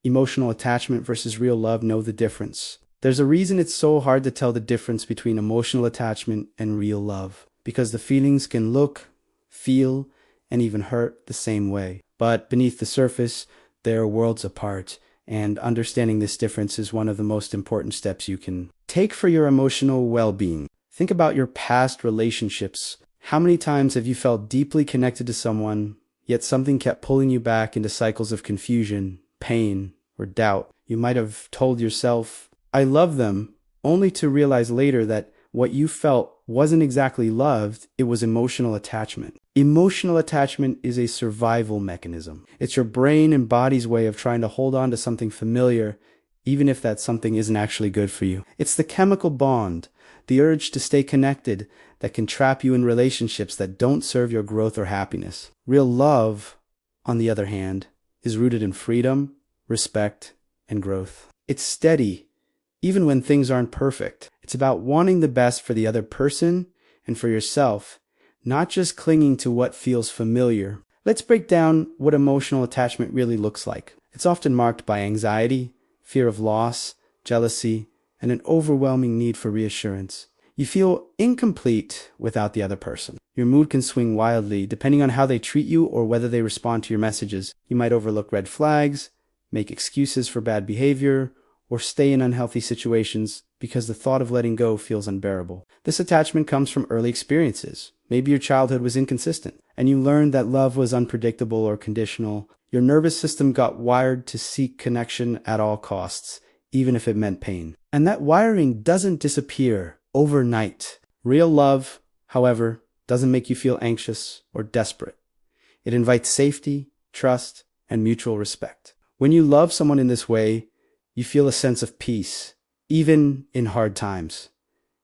emotional attachment versus real love know the difference. There's a reason it's so hard to tell the difference between emotional attachment and real love, because the feelings can look, feel, and even hurt the same way. But beneath the surface, they're worlds apart, and understanding this difference is one of the most important steps you can take for your emotional well-being. Think about your past relationships. How many times have you felt deeply connected to someone, yet something kept pulling you back into cycles of confusion, pain, or doubt? You might have told yourself, "I love them," only to realize later that what you felt wasn't exactly loved, it was emotional attachment. Emotional attachment is a survival mechanism. It's your brain and body's way of trying to hold on to something familiar, even if that something isn't actually good for you. It's the chemical bond, the urge to stay connected, that can trap you in relationships that don't serve your growth or happiness. Real love, on the other hand, is rooted in freedom, respect, and growth. It's steady, even when things aren't perfect. It's about wanting the best for the other person and for yourself, not just clinging to what feels familiar. Let's break down what emotional attachment really looks like. It's often marked by anxiety, fear of loss, jealousy, and an overwhelming need for reassurance. You feel incomplete without the other person. Your mood can swing wildly depending on how they treat you or whether they respond to your messages. You might overlook red flags, make excuses for bad behavior, or stay in unhealthy situations because the thought of letting go feels unbearable. This attachment comes from early experiences. Maybe your childhood was inconsistent, and you learned that love was unpredictable or conditional. Your nervous system got wired to seek connection at all costs, even if it meant pain. And that wiring doesn't disappear overnight. Real love, however, doesn't make you feel anxious or desperate. It invites safety, trust, and mutual respect. When you love someone in this way, you feel a sense of peace, even in hard times.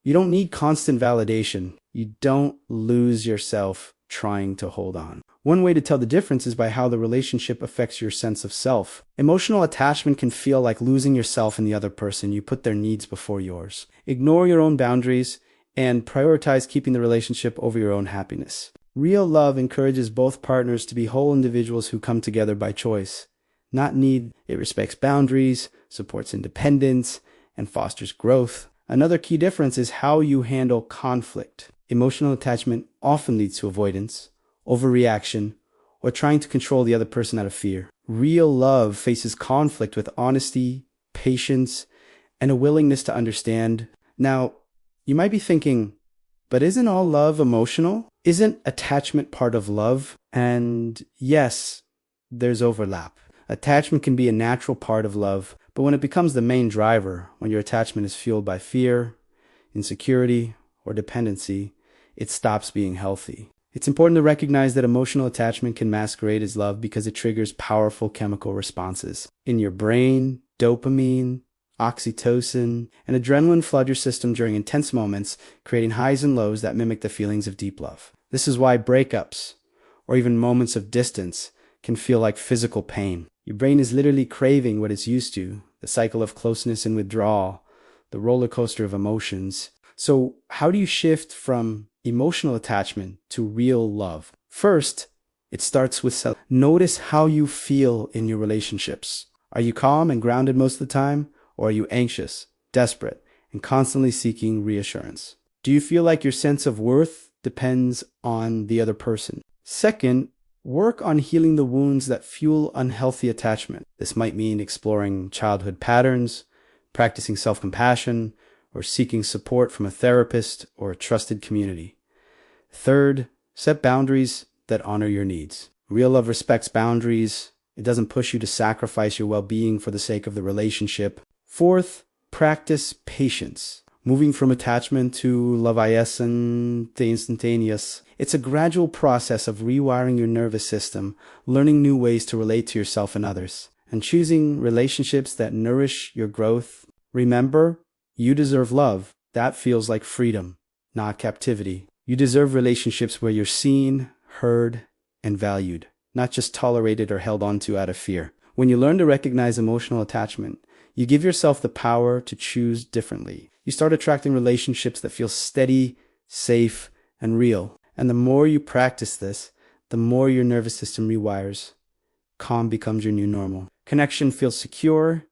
You don't need constant validation. You don't lose yourself trying to hold on. One way to tell the difference is by how the relationship affects your sense of self. Emotional attachment can feel like losing yourself in the other person. You put their needs before yours. Ignore your own boundaries and prioritize keeping the relationship over your own happiness. Real love encourages both partners to be whole individuals who come together by choice, not need. It respects boundaries, supports independence, and fosters growth. Another key difference is how you handle conflict. Emotional attachment often leads to avoidance, overreaction, or trying to control the other person out of fear. Real love faces conflict with honesty, patience, and a willingness to understand. Now, you might be thinking, but isn't all love emotional? Isn't attachment part of love? And yes, there's overlap. Attachment can be a natural part of love, but when it becomes the main driver, when your attachment is fueled by fear, insecurity, or dependency, it stops being healthy. It's important to recognize that emotional attachment can masquerade as love because it triggers powerful chemical responses. In your brain, dopamine, oxytocin, and adrenaline flood your system during intense moments, creating highs and lows that mimic the feelings of deep love. This is why breakups, or even moments of distance, can feel like physical pain. Your brain is literally craving what it's used to, the cycle of closeness and withdrawal, the roller coaster of emotions. So how do you shift from emotional attachment to real love? First, it starts with self. Notice how you feel in your relationships. Are you calm and grounded most of the time? Or are you anxious, desperate, and constantly seeking reassurance? Do you feel like your sense of worth depends on the other person? Second, work on healing the wounds that fuel unhealthy attachment. This might mean exploring childhood patterns, practicing self-compassion, or seeking support from a therapist or a trusted community. Third, set boundaries that honor your needs. Real love respects boundaries. It doesn't push you to sacrifice your well-being for the sake of the relationship. Fourth, practice patience. Moving from attachment to leviathan to instantaneous. It's a gradual process of rewiring your nervous system, learning new ways to relate to yourself and others, and choosing relationships that nourish your growth. Remember, you deserve love. That feels like freedom, not captivity. You deserve relationships where you're seen, heard, and valued, not just tolerated or held onto out of fear. When you learn to recognize emotional attachment, you give yourself the power to choose differently. You start attracting relationships that feel steady, safe, and real. And the more you practice this, the more your nervous system rewires. Calm becomes your new normal. Connection feels secure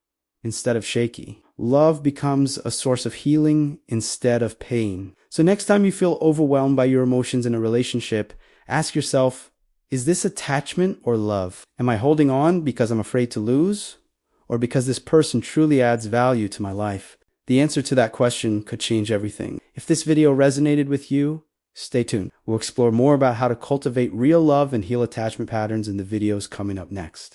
instead of shaky. Love becomes a source of healing instead of pain. So next time you feel overwhelmed by your emotions in a relationship, ask yourself, is this attachment or love? Am I holding on because I'm afraid to lose, or because this person truly adds value to my life? The answer to that question could change everything. If this video resonated with you, stay tuned. We'll explore more about how to cultivate real love and heal attachment patterns in the videos coming up next.